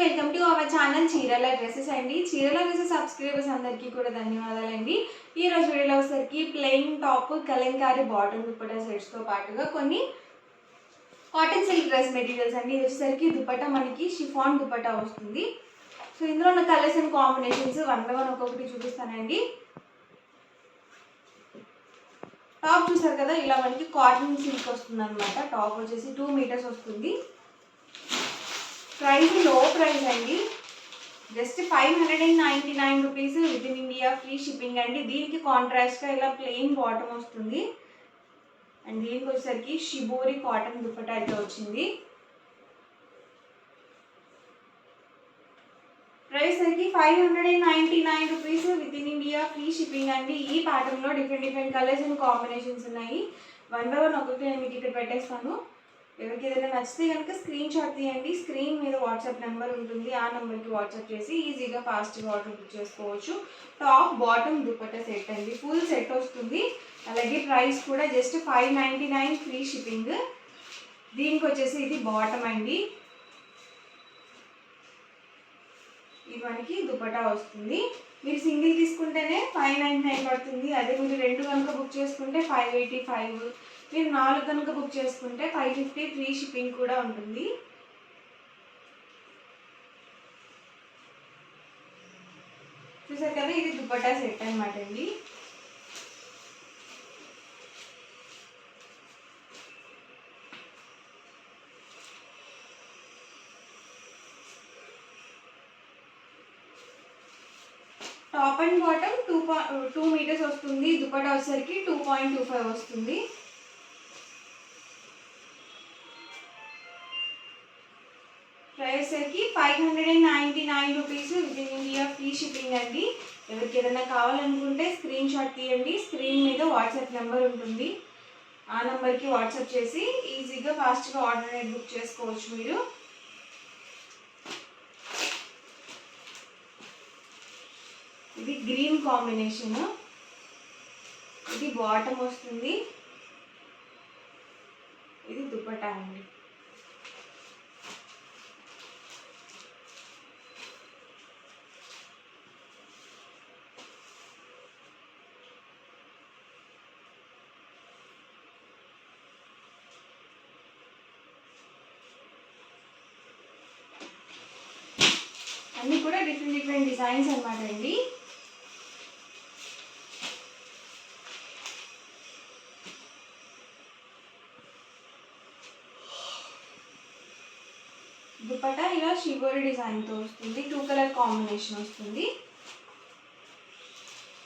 Welcome to our channel చీరల dresses అండి. చీరల డ్రెస్సెస్ సబ్స్క్రైబర్స్ అందరికీ కూడా ధన్యవాదాలండి. ఈ రోజు వీడియోలో వచ్చేసరికి plain top Kalamkari bottom dupatta సెట్స్తో పాటుగా కొన్ని కాటన్ సిల్క్ డ్రెస్ మెటీరియల్స్ అండి. ఇది వచ్చేసరికి దుపట్టా మనకి షిఫాన్ దుపట్టా వస్తుంది. సో ఇందులో ఉన్న colours and combinations one by one ఒక్కొక్కటి చూపిస్తానండి. టాప్ చూసారు కదా, ఇలా మనకి కాటన్ సిల్క్ వస్తుంది అనమాట. టాప్ వచ్చేసి 2 మీటర్స్ వస్తుంది. ప్రైస్ లో ప్రైస్ అండి, just 599 rupees with in India, free shipping అండి. దీనికి కాంట్రాస్ట్గా ఇలా ప్లెయిన్ బాటమ్ వస్తుంది అండ్ దీనికి వచ్చేసరికి షిబోరి కాటన్ దుపట్టా అయితే వచ్చింది. ప్రైస్ సరికి 599 rupees with in India, free shipping అండి. ఈ ప్యాటర్న్లో డిఫరెంట్ కలర్స్ అండ్ కాంబినేషన్స్ ఉన్నాయి. వన్ బై వన్ ఒకటి నేను మీకు ఇక్కడ పెట్టేస్తాను. ఎవరికి ఏదైనా నచ్చితే కనుక స్క్రీన్ షాట్ తీయండి. స్క్రీన్ మీద వాట్సాప్ నెంబర్ ఉంటుంది, ఆ నెంబర్కి వాట్సాప్ చేసి ఈజీగా ఫాస్ట్గా ఆర్డర్ బుక్ చేసుకోవచ్చు. టాప్ బాటమ్ దుపట్టా సెట్ అండి, ఫుల్ సెట్ వస్తుంది. అలాగే ప్రైస్ కూడా జస్ట్ 599 ఫ్రీ షిప్పింగ్. దీనికి వచ్చేసి ఇది బాటమ్ అండి, ఇది మనకి దుపట్టా వస్తుంది. మీరు సింగిల్ తీసుకుంటేనే 599 పడుతుంది. అదే మీరు రెండు కనుక బుక్ చేసుకుంటే 585. మీరు 4 కనుక బుక్ చేసుకుంటే 550 ఫ్రీ షిప్పింగ్ కూడా ఉంటుంది. చూసారు కదా, ఇది దుపట్టా సెట్ అనమాట అండి. టాప్ అండ్ బాటమ్ 2 మీటర్స్ వస్తుంది. దుపట్టా వచ్చేసరికి 2.25 వస్తుంది. ప్రైస్ సరికి 599 rupees with in India, free shipping అండి. ఎవరికి ఏదైనా కావాలనుకుంటే స్క్రీన్ షాట్ తీయండి. స్క్రీన్ మీద వాట్సాప్ నెంబర్ ఉంటుంది, ఆ నెంబర్కి వాట్సాప్ చేసి ఈజీగా ఫాస్ట్గా ఆర్డర్ అనేది బుక్ చేసుకోవచ్చు మీరు. ఇది గ్రీన్ కాంబినేషన్, ఇది బాటమ్ వస్తుంది, ఇది దుపట్టా అండి. అన్నీ కూడా డిఫరెంట్ డిజైన్స్ అన్నమాట అండి. దుపట్టా ఇలా షిబోరి డిజైన్తో వస్తుంది. 2 కలర్ కాంబినేషన్ వస్తుంది.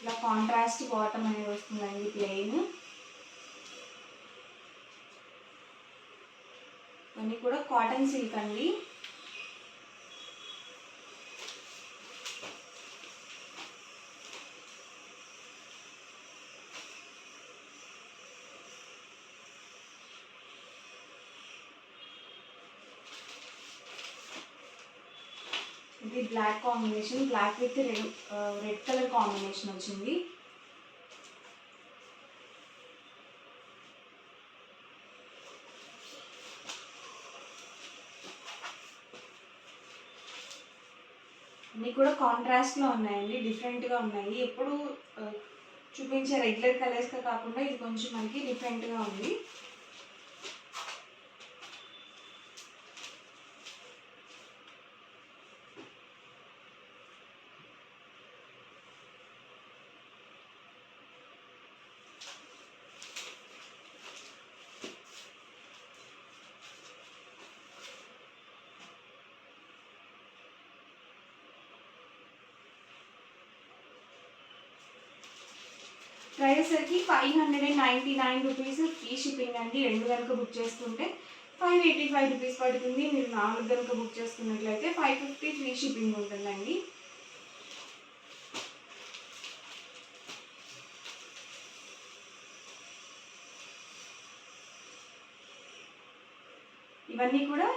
ఇలా కాంట్రాస్ట్ బాటమ్ అనేది వస్తుందండి, ప్లెయిన్. ఇవన్నీ కూడా కాటన్ సిల్క్ అండి. ఇది black combination, black with red colour combination వచ్చింది. అన్నీ కూడా కాంట్రాస్ట్లో ఉన్నాయండి, డిఫరెంట్గా ఉన్నాయి. ఎప్పుడు చూపించే రెగ్యులర్ కలర్స్గా కాకుండా ఇది కొంచెం మనకి డిఫరెంట్గా ఉంది. ప్రైస్ సరికి 599 రూపీస్, ఫ్రీ షిప్పింగ్ అండి. రెండు కనుక బుక్ చేసుకుంటే 585 రూపీస్ పడుతుంది. మీరు 4 కనుక బుక్ చేసుకున్నట్లయితే 550 ఫ్రీ షిప్పింగ్ ఉంటుందండి. ఇవన్నీ కూడా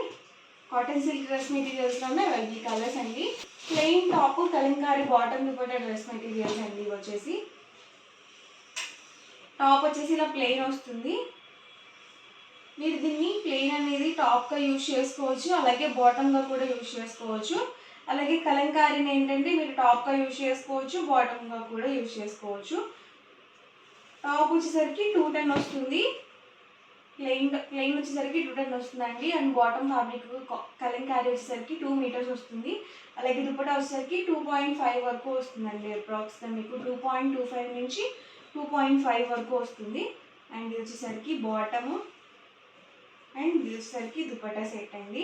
కాటన్ సిల్క్ డ్రెస్ మెటీరియల్స్లోనే ఈ కలర్స్ అండి. Plain top Kalamkari bottom dupatta dress materials అండి. వచ్చేసి టాప్ వచ్చేసి ఇలా ప్లెయిన్ వస్తుంది. మీరు దీన్ని ప్లెయిన్ అనేది టాప్గా యూజ్ చేసుకోవచ్చు, అలాగే బాటమ్గా కూడా యూజ్ చేసుకోవచ్చు. అలాగే కలంకారీని ఏంటంటే మీరు టాప్గా యూజ్ చేసుకోవచ్చు, బాటమ్గా కూడా యూజ్ చేసుకోవచ్చు. టాప్ వచ్చేసరికి 210 వస్తుంది, ప్లెయిన్ వచ్చేసరికి 210 వస్తుందండి. అండ్ బాటమ్ ఫ్యాబ్రిక్ కలంకారీ వచ్చేసరికి 2 మీటర్స్ వస్తుంది. అలాగే దుపట్టా వచ్చేసరికి 2.5 వరకు వస్తుందండి. అప్రాక్స్గా మీకు 2.25 నుంచి 2.5 వరకు వస్తుంది. అండ్ ఇది వచ్చేసరికి బాటము అండ్ ఇది వచ్చేసరికి దుపట్టా సెట్ అండి.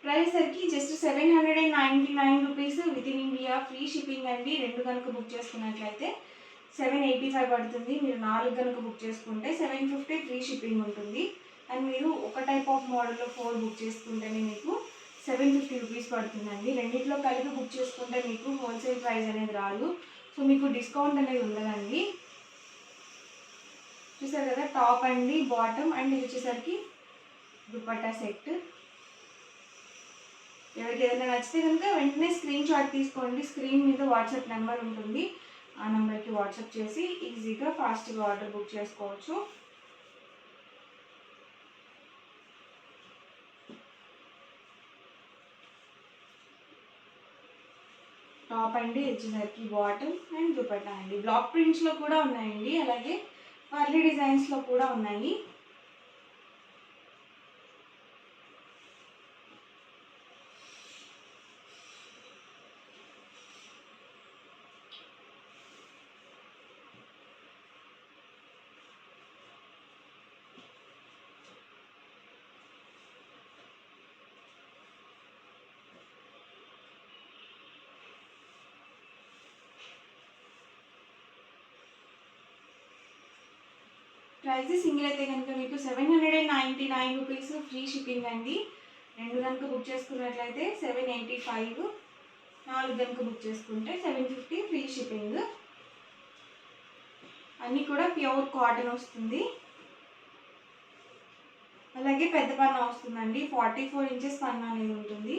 ప్రైస్ సరికి just 799 rupees with in India, free shipping అండి. 2 కనుక బుక్ చేసుకున్నట్లయితే 785 పడుతుంది. మీరు 4 కనుక బుక్ చేసుకుంటే 750 ఫ్రీ షిప్పింగ్ ఉంటుంది. అండ్ మీరు ఒక టైప్ ఆఫ్ మోడల్లో 4 బుక్ చేసుకుంటేనే మీకు 750 రూపీస్ పడుతుందండి. రెండిట్లో కలిపి బుక్ చేసుకుంటే మీకు హోల్సేల్ ప్రైస్ అనేది రాదు, సో మీకు డిస్కౌంట్ అనేది ఉండదండి. చూసారు కదా, టాప్ అండి, బాటమ్ అండ్ ఇది వచ్చేసరికి దుపట్టా సెట్. ఎవరికి ఏదైనా నచ్చితే కనుక వెంటనే స్క్రీన్ షాట్ తీసుకోండి. స్క్రీన్ మీద వాట్సాప్ నెంబర్ ఉంటుంది, ఆ నెంబర్కి వాట్సాప్ చేసి ఈజీగా ఫాస్ట్గా ఆర్డర్ బుక్ చేసుకోవచ్చు. టాప్ అండి, వచ్చేసరికి బాటమ్ అండ్ దుపట్టా అండి. బ్లాక్ ప్రింట్స్లో కూడా ఉన్నాయండి, అలాగే వర్లీ డిజైన్స్లో కూడా ఉన్నాయి. ప్రైస్ సింగిల్ అయితే కనుక మీకు 799 రూపీస్ ఫ్రీ షిప్పింగ్ అండి. 2 కనుక బుక్ చేసుకున్నట్లయితే 785, 4 కనుక బుక్ చేసుకుంటే 750 ఫ్రీ షిప్పింగ్. అన్నీ కూడా ప్యూర్ కాటన్ వస్తుంది. అలాగే పెద్ద పన్నా వస్తుందండి, 44 ఇంచెస్ పన్నా అనేది ఉంటుంది.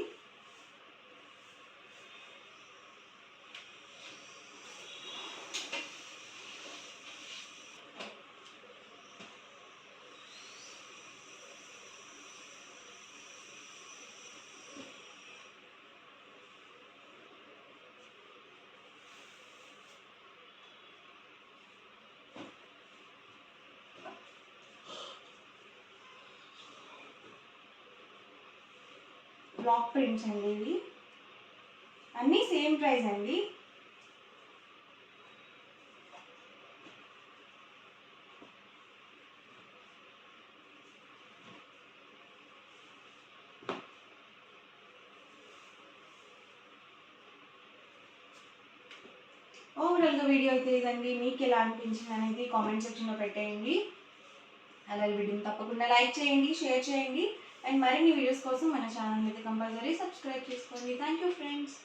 బ్లాక్ ప్రింట్స్ అండి, ఇవి అన్నీ సేమ్ ప్రైస్ అండి. ఓవరాల్గా వీడియో అయితే ఇదండి. మీకు ఎలా అనిపించింది అనేది కామెంట్ సెక్షన్లో పెట్టేయండి. అలాగే వీడియోని తప్పకుండా లైక్ చేయండి, షేర్ చేయండి. అండ్ మరిన్ని వీడియోస్ కోసం మన ఛానల్ అయితే కంపల్సరీ సబ్స్క్రైబ్ చేసుకోండి. Thank you friends.